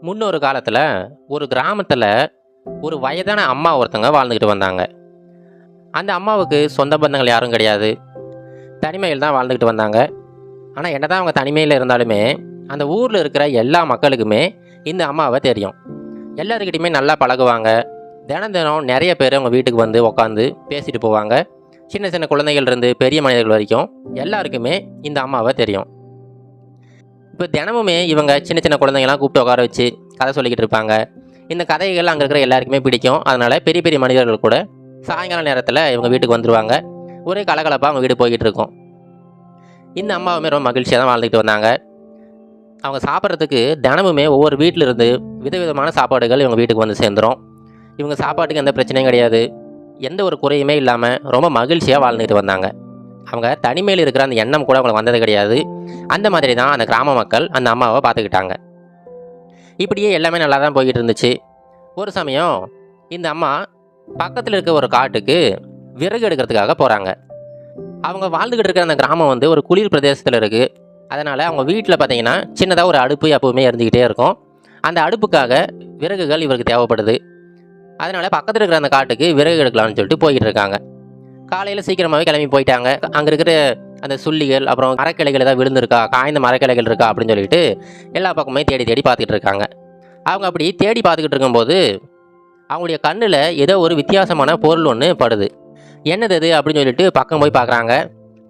முன்னொரு காலத்துல ஒரு கிராமத்துல ஒரு வயதான அம்மா ஒருத்தங்க வாழ்ந்துகிட்டு வந்தாங்க. அந்த அம்மாவுக்கு சொந்த பந்தங்கள் யாரும் கிடையாது. தனிமையில் தான் வாழ்ந்துகிட்டு வந்தாங்க. ஆனா என்னதான் அவங்க தனிமையில் இருந்தாலுமே அந்த ஊர்ல இருக்கிற எல்லா மக்களுக்குமே இந்த அம்மாவை தெரியும். எல்லாருக்கிட்டையுமே நல்லா பழகுவாங்க. தினம் தினம் நிறைய பேர் அவங்க வீட்டுக்கு வந்து உட்காந்து பேசிட்டு போவாங்க. சின்ன சின்ன குழந்தைகள் இருந்து பெரிய மனிதர்கள் வரைக்கும் எல்லாருக்குமே இந்த அம்மாவை தெரியும். இப்போ தினமுமே இவங்க சின்ன சின்ன குழந்தைங்கலாம் கூப்பிட்டு உட்கார வச்சு கதை சொல்லிக்கிட்டு இருப்பாங்க. இந்த கதைகள் அங்கே இருக்கிற எல்லாருக்குமே பிடிக்கும். அதனால பெரிய பெரிய மனிதர்கள் கூட சாயங்கால நேரத்தில் இவங்க வீட்டுக்கு வந்துடுவாங்க. ஒரே கலகலப்பாக அவங்க வீடு போய்கிட்டு இருக்கும். இந்த அம்மாவுமே ரொம்ப மகிழ்ச்சியாக தான் வாழ்ந்துக்கிட்டு வந்தாங்க. அவங்க சாப்பிட்றதுக்கு தினமுமே ஒவ்வொரு வீட்டில் இருந்து விதவிதமான சாப்பாடுகள் இவங்க வீட்டுக்கு வந்து சேர்ந்துடும். இவங்க சாப்பாட்டுக்கு எந்த பிரச்சனையும் கிடையாது. எந்த ஒரு குறையுமே இல்லாமல் ரொம்ப மகிழ்ச்சியாக வாழ்ந்துட்டு வந்தாங்க. அவங்க தனிமையில் இருக்கிற அந்த எண்ணம் கூட அவங்களுக்கு வந்தது கிடையாது. அந்த மாதிரி தான் அந்த கிராம மக்கள் அந்த அம்மாவை பார்த்துக்கிட்டாங்க. இப்படியே எல்லாமே நல்லா தான் போய்கிட்டு இருந்துச்சு. ஒரு சமயம் இந்த அம்மா பக்கத்தில் இருக்க ஒரு காட்டுக்கு விறகு எடுக்கிறதுக்காக போகிறாங்க. அவங்க வாழ்ந்துக்கிட்டு இருக்கிற அந்த கிராமம் வந்து ஒரு குளிர் பிரதேசத்தில் இருக்குது. அதனால் அவங்க வீட்டில் பார்த்தீங்கன்னா சின்னதாக ஒரு அடுப்பு எப்போவுமே எரிஞ்சிக்கிட்டே இருக்கும். அந்த அடுப்புக்காக விறகுகள் இவருக்கு தேவைப்படுது. அதனால் பக்கத்தில் இருக்கிற அந்த காட்டுக்கு விறகு எடுக்கலாம்னு சொல்லிட்டு போய்கிட்டு இருக்காங்க. காலையில் சீக்கிரமாகவே கிளம்பி போயிட்டாங்க. அங்கே இருக்கிற அந்த சுள்ளிகள் அப்புறம் மரக்கிளைகள் ஏதாவது விழுந்திருக்கா, காய்ந்த மரக்கிளைகள் இருக்கா அப்படின்னு சொல்லிட்டு எல்லா பக்கமே தேடி தேடி பார்த்துக்கிட்டு இருக்காங்க. அவங்க அப்படி தேடி பார்த்துக்கிட்டு இருக்கும்போது அவங்களுடைய கண்ணில் ஏதோ ஒரு வித்தியாசமான பொருள் ஒன்று படுது. என்னது அது அப்படின்னு சொல்லிட்டு பக்கம் போய் பார்க்குறாங்க.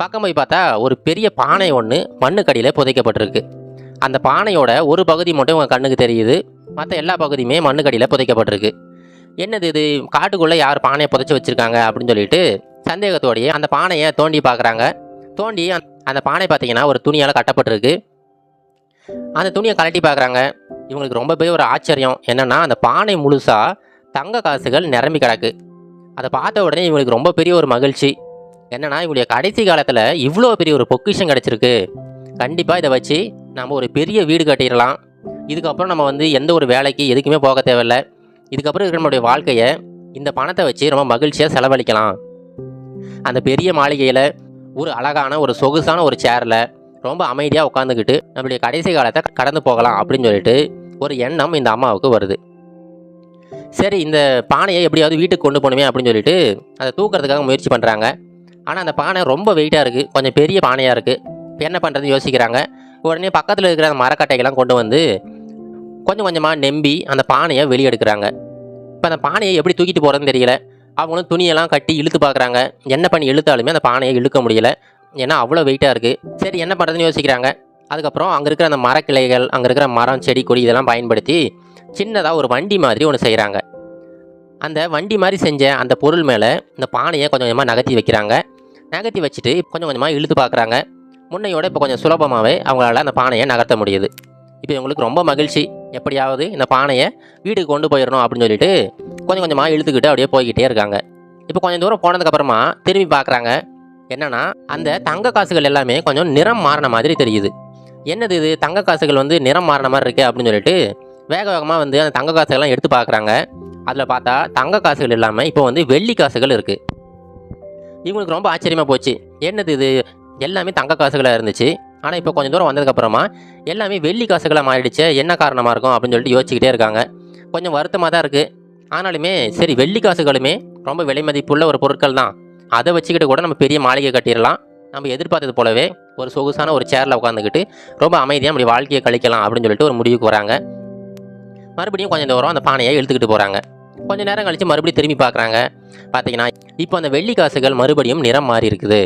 பக்கம் போய் பார்த்தா ஒரு பெரிய பானை ஒன்று மண்ணுக்கடியில் புதைக்கப்பட்டிருக்கு. அந்த பானையோட ஒரு பகுதி மட்டும் உங்கள் கண்ணுக்கு தெரியுது. மற்ற எல்லா பகுதியுமே மண்ணுக்கடியில் புதைக்கப்பட்டிருக்கு. என்னது இது, காட்டுக்குள்ளே யார் பானையை புதைச்சி வச்சுருக்காங்க அப்படின்னு சொல்லிட்டு சந்தேகத்தோடையே அந்த பானையை தோண்டி பார்க்குறாங்க. தோண்டி அந்த பானை பார்த்தீங்கன்னா ஒரு துணியால் கட்டப்பட்டிருக்கு. அந்த துணியை கழட்டி பார்க்குறாங்க. இவங்களுக்கு ரொம்பவே ஒரு ஆச்சரியம். என்னென்னா அந்த பானை முழுசாக தங்க காசுகள் நிரம்பி கிடக்கு. அதை பார்த்த உடனே இவங்களுக்கு ரொம்ப பெரிய ஒரு மகிழ்ச்சி. என்னென்னா இவங்களுடைய கடைசி காலத்தில் இவ்வளோ பெரிய ஒரு பொக்கிஷம் கிடச்சிருக்கு. கண்டிப்பாக இதை வச்சு நம்ம ஒரு பெரிய வீடு கட்டிடலாம். இதுக்கப்புறம் நம்ம வந்து எந்த ஒரு வேலைக்கு எதுக்குமே போக தேவையில்லை. இதுக்கப்புறம் இருக்கிற நம்மளுடைய வாழ்க்கையை இந்த பணத்தை வச்சு ரொம்ப மகிழ்ச்சியாக செலவழிக்கலாம். அந்த பெரிய மாளிகையில் ஒரு அழகான ஒரு சொகுசான ஒரு சேரில் ரொம்ப அமைதியாக உட்காந்துக்கிட்டு நம்மளுடைய கடைசி காலத்தை கடந்து போகலாம் அப்படின்னு சொல்லிட்டு ஒரு எண்ணம் இந்த அம்மாவுக்கு வருது. சரி, இந்த பானையை எப்படியாவது வீட்டுக்கு கொண்டு போகணுமே அப்படின்னு சொல்லிட்டு அதை தூக்கிறதுக்காக முயற்சி பண்ணுறாங்க. ஆனால் அந்த பானை ரொம்ப வெயிட்டாக இருக்குது, கொஞ்சம் பெரிய பானையாக இருக்குது. இப்போ என்ன பண்ணுறதுன்னு யோசிக்கிறாங்க. உடனே பக்கத்தில் இருக்கிற அந்த மரக்கட்டைகள்லாம் கொண்டு வந்து கொஞ்சம் கொஞ்சமாக நெம்பி அந்த பானையை வெளியெடுக்கிறாங்க. இப்போ அந்த பானையை எப்படி தூக்கிட்டு போகிறதுன்னு தெரியல. அவங்களும் துணியெல்லாம் கட்டி இழுத்து பார்க்குறாங்க. என்ன பண்ணி இழுத்தாலுமே அந்த பானையை இழுக்க முடியல. ஏன்னா அவ்வளோ வெயிட்டாக இருக்குது. சரி, என்ன பண்ணுறதுன்னு யோசிக்கிறாங்க. அதுக்கப்புறம் அங்கே இருக்கிற அந்த மரக்கிளைகள், அங்கே இருக்கிற மரம், செடி, கொடி இதெல்லாம் பயன்படுத்தி சின்னதாக ஒரு வண்டி மாதிரி ஒன்று செய்கிறாங்க. அந்த வண்டி மாதிரி செஞ்ச அந்த பொருள் மேலே இந்த பானையை கொஞ்சம் கொஞ்சமாக நகர்த்தி வைக்கிறாங்க. நகர்த்தி வச்சுட்டு கொஞ்சம் கொஞ்சமாக இழுத்து பார்க்குறாங்க. முன்னையோட இப்போ கொஞ்சம் சுலபமாகவே அவங்களால அந்த பானையை நகர்த்த முடியுது. இப்போ இவங்களுக்கு ரொம்ப மகிழ்ச்சி. எப்படியாவது இந்த பானையை வீட்டுக்கு கொண்டு போயிடணும் அப்படின்னு சொல்லிட்டு கொஞ்சம் கொஞ்சமாக இழுத்துக்கிட்டு அப்படியே போய்கிட்டே இருக்காங்க. இப்போ கொஞ்சம் தூரம் போனதுக்கப்புறமா திரும்பி பார்க்குறாங்க. என்னன்னா அந்த தங்க காசுகள் எல்லாமே கொஞ்சம் நிறம் மாறின மாதிரி தெரியுது. என்னது இது, தங்க காசுகள் வந்து நிறம் மாறின மாதிரி இருக்கு அப்படின்னு சொல்லிட்டு வேக வேகமாக வந்து அந்த தங்க காசுகள்லாம் எடுத்து பார்க்குறாங்க. அதில் பார்த்தா தங்க காசுகள் இல்லாமல் இப்போ வந்து வெள்ளி காசுகள் இருக்குது. இவங்களுக்கு ரொம்ப ஆச்சரியமாக போச்சு. என்னது இது, எல்லாமே தங்க காசுகளாக இருந்துச்சு. ஆனால் இப்போ கொஞ்சம் தூரம் வந்ததுக்கப்புறமா எல்லாமே வெள்ளி காசுகளாக மாறிடுச்சு. என்ன காரணமாக இருக்கும் அப்படின்னு சொல்லிட்டு யோசிச்சுக்கிட்டே இருக்காங்க. கொஞ்சம் வருத்தமாக தான் இருக்குது. ஆனாலுமே சரி, வெள்ளி காசுகளுமே ரொம்ப விலை மதிப்புள்ள ஒரு பொருட்கள் தான். அதை வச்சுக்கிட்டு கூட நம்ம பெரிய மாளிகை கட்டிடலாம். நம்ம எதிர்பார்த்தது போலவே ஒரு சொகுசான ஒரு சேரில் உட்காந்துக்கிட்டு ரொம்ப அமைதியாக நம்முடைய வாழ்க்கையை கழிக்கலாம் அப்படின்னு சொல்லிட்டு ஒரு முடிவுக்கு வராங்க. மறுபடியும் கொஞ்சம் தூரம் அந்த பானையை இழுத்துக்கிட்டு போகிறாங்க. கொஞ்சம் நேரம் கழித்து மறுபடியும் திரும்பி பார்க்குறாங்க. பார்த்தீங்கன்னா இப்போ அந்த வெள்ளி காசுகள் மறுபடியும் நிறம் மாறி இருக்குது.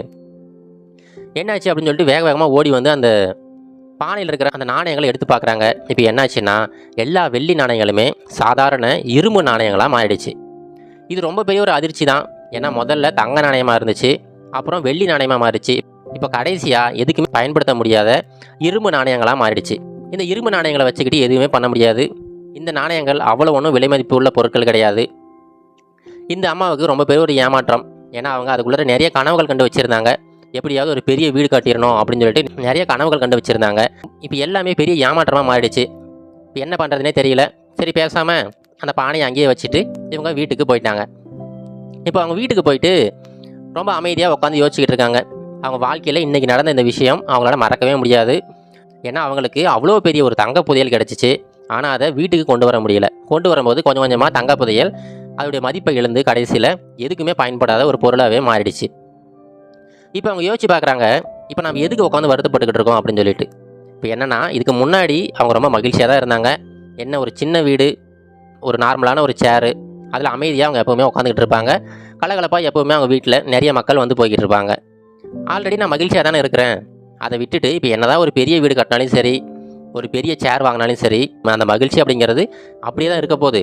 என்னாச்சு அப்படின்னு சொல்லிட்டு வேக வேகமாக ஓடி வந்து அந்த பானையில் இருக்கிற அந்த நாணயங்களை எடுத்து பார்க்குறாங்க. இப்போ என்னாச்சுன்னா எல்லா வெள்ளி நாணயங்களுமே சாதாரண இரும்பு நாணயங்களாக மாறிடுச்சு. இது ரொம்ப பெரிய ஒரு அதிர்ச்சி தான். ஏன்னா முதல்ல தங்க நாணயமாக இருந்துச்சு, அப்புறம் வெள்ளி நாணயமாக மாறிடுச்சு. இப்போ கடைசியாக எதுக்குமே பயன்படுத்த முடியாத இரும்பு நாணயங்களாக மாறிடுச்சு. இந்த இரும்பு நாணயங்களை வச்சுக்கிட்டு எதுவுமே பண்ண முடியாது. இந்த நாணயங்கள் அவ்வளோ ஒன்றும் விலை மதிப்பு உள்ள பொருட்கள் கிடையாது. இந்த அம்மாவுக்கு ரொம்ப பெரிய ஒரு ஏமாற்றம். ஏன்னா அவங்க அதுக்குள்ளே நிறைய கனவுகள் கண்டு வச்சுருந்தாங்க. எப்படியாவது ஒரு பெரிய வீடு கட்டிடணும் அப்படின்னு சொல்லிட்டு நிறைய கனவுகள் கண்டு வச்சுருந்தாங்க. இப்போ எல்லாமே பெரிய ஏமாற்றமாக மாறிடுச்சு. இப்போ என்ன பண்ணுறதுனே தெரியல. சரி, பேசாமல் அந்த பானையை அங்கேயே வச்சுட்டு இவங்க வீட்டுக்கு போயிட்டாங்க. இப்போ அவங்க வீட்டுக்கு போயிட்டு ரொம்ப அமைதியாக உட்காந்து யோசிச்சுக்கிட்டு இருக்காங்க. அவங்க வாழ்க்கையில் இன்றைக்கி நடந்த இந்த விஷயம் அவங்களால மறக்கவே முடியாது. ஏன்னா அவங்களுக்கு அவ்வளோ பெரிய ஒரு தங்க புதையல் கிடச்சிச்சு. ஆனால் அதை வீட்டுக்கு கொண்டு வர முடியல. கொண்டு வரும்போது கொஞ்சம் கொஞ்சமாக தங்க புதையல் அதோடைய மதிப்பை இழந்து கடைசியில் எதுக்குமே பயன்படாத ஒரு பொருளாகவே மாறிடுச்சு. இப்போ அவங்க யோசிச்சு பார்க்குறாங்க, இப்போ நம்ம எதுக்கு உட்காந்து வருத்தப்பட்டுக்கிட்டு இருக்கோம் அப்படின்னு சொல்லிட்டு. இப்போ என்னென்னா, இதுக்கு முன்னாடி அவங்க ரொம்ப மகிழ்ச்சியாக தான் இருந்தாங்க. என்ன ஒரு சின்ன வீடு, ஒரு நார்மலான ஒரு சேரு, அதில் அமைதியாக அவங்க எப்போவுமே உட்காந்துக்கிட்டு இருப்பாங்க. கலகலப்பாக எப்போவுமே அவங்க வீட்டில் நிறைய மக்கள் வந்து போய்கிட்டு இருப்பாங்க. ஆல்ரெடி நான் மகிழ்ச்சியாக தானே இருக்கிறேன். அதை விட்டுட்டு இப்போ என்னதான் ஒரு பெரிய வீடு கட்டினாலும் சரி, ஒரு பெரிய சேர் வாங்கினாலும் சரி, அந்த மகிழ்ச்சி அப்படிங்கிறது அப்படியே தான் இருக்க போகுது.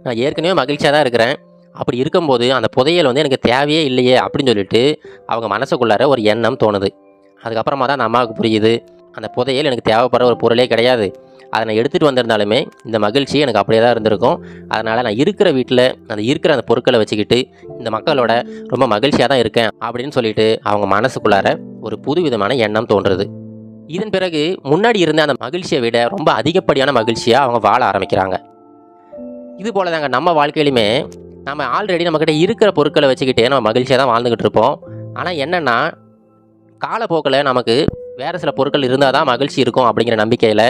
நான் ஏற்கனவே மகிழ்ச்சியாக தான் இருக்கிறேன். அப்படி இருக்கும்போது அந்த புதையல் வந்து எனக்கு தேவையே இல்லையே அப்படின்னு சொல்லிட்டு அவங்க மனசுக்குள்ளார ஒரு எண்ணம் தோணுது. அதுக்கப்புறமா தான் அந்த அம்மாவுக்கு புரியுது, அந்த புதையல் எனக்கு தேவைப்படுற ஒரு பொருளே கிடையாது. அதை நான் எடுத்துகிட்டு வந்திருந்தாலுமே இந்த மகிழ்ச்சி எனக்கு அப்படியே தான் இருந்திருக்கும். அதனால் நான் இருக்கிற வீட்டில் அந்த பொருட்களை வச்சுக்கிட்டு இந்த மக்களோட ரொம்ப மகிழ்ச்சியாக தான் இருக்கேன் அப்படின்னு சொல்லிட்டு அவங்க மனசுக்குள்ளார ஒரு புதுவிதமான எண்ணம் தோன்றுது. இதன் பிறகு முன்னாடி இருந்த அந்த மகிழ்ச்சியை விட ரொம்ப அதிகப்படியான மகிழ்ச்சியாக அவங்க வாழ ஆரம்பிக்கிறாங்க. இது போல தாங்க நம்ம வாழ்க்கையிலுமே நம்ம ஆல்ரெடி நம்மக்கிட்ட இருக்கிற பொருட்களை வச்சுக்கிட்டே நம்ம மகிழ்ச்சியாக தான் வாழ்ந்துக்கிட்டு இருப்போம். ஆனால் என்னென்னா, காலப்போக்கில் நமக்கு வேறு சில பொருட்கள் இருந்தால் தான் மகிழ்ச்சி இருக்கும் அப்படிங்கிற நம்பிக்கையில்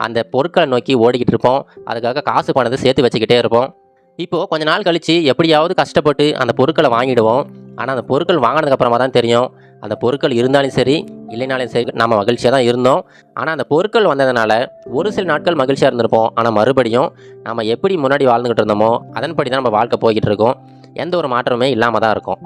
அந்த பொருட்களை நோக்கி ஓடிக்கிட்டு இருப்போம். அதுக்காக காசு பணத்தை சேர்த்து வச்சுக்கிட்டே இருப்போம். இப்போது கொஞ்ச நாள் கழித்து எப்படியாவது கஷ்டப்பட்டு அந்த பொருட்களை வாங்கிடுவோம். ஆனால் அந்த பொருட்கள் வாங்கினதுக்கப்புறமா தான் தெரியும், அந்த பொருட்கள் இருந்தாலும் சரி இல்லைனாலும் சரி நம்ம மகிழ்ச்சியாக தான் இருந்தோம். ஆனால் அந்த பொருட்கள் வந்ததுனால ஒரு சில நாட்கள் மகிழ்ச்சியாக இருந்திருப்போம். ஆனால் மறுபடியும் நம்ம எப்படி முன்னாடி வாழ்ந்துக்கிட்டு இருந்தோமோ அதன்படி தான் நம்ம வாழ்க்கை போய்கிட்டு இருக்கோம். எந்த ஒரு மாற்றமே இல்லாமல் தான் இருக்கும்.